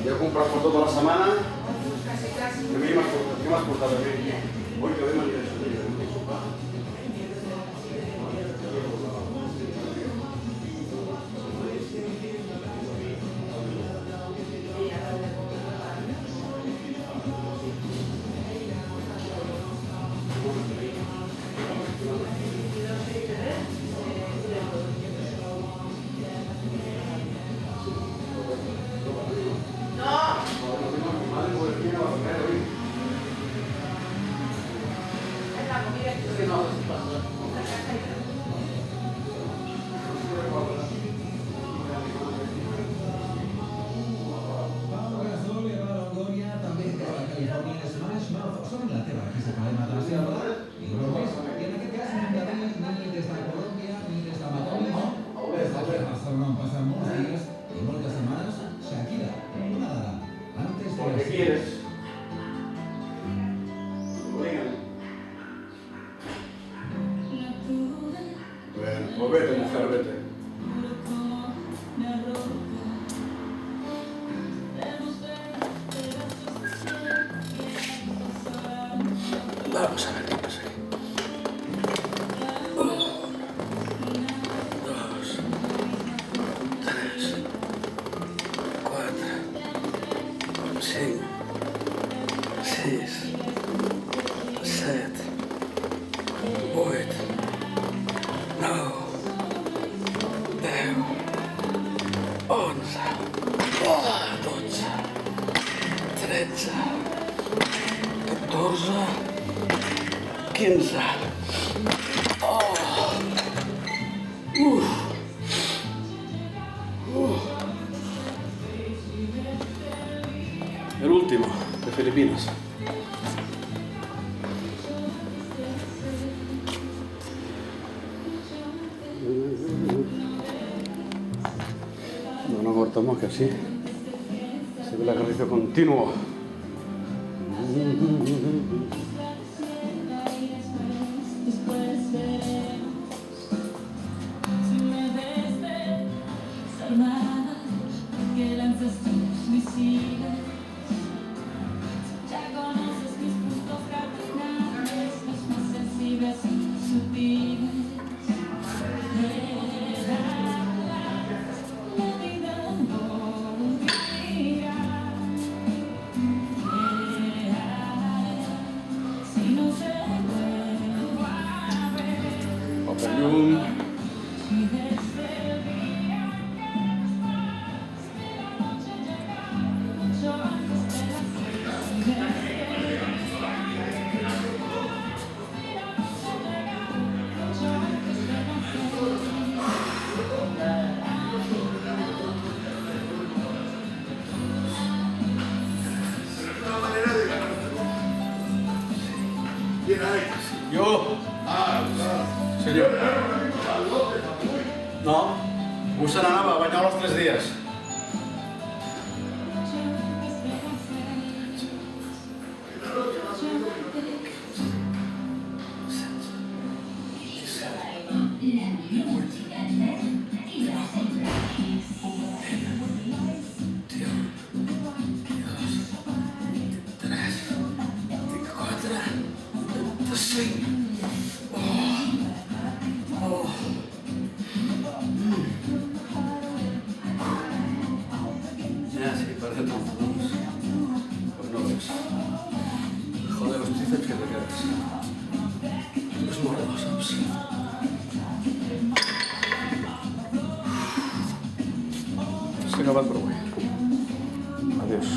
Ja he comprat per tota la setmana. Què m'has portat a mi? Ui, que bé m'aniré a sortir. ¿Qué quieres? Bueno, pues vete, mujer, vete. Vamos a ver qué pasa aquí. 1, 2, 3, 4, 5, 6, 7, 8, 9, 10, 11, 12, 13, 14, 15. El último, de Filipinas. No cortamos, que así se ve el ejercicio continuo. Yo. Senyor. No, vostè n'anava a banyar els 3 dies. Ya, sí, parece tonto, ¿no? Pues no ves. Joder, los tríceps que te quedas. Los morros, ¿sabes? S'ha acabat per avui. Adiós.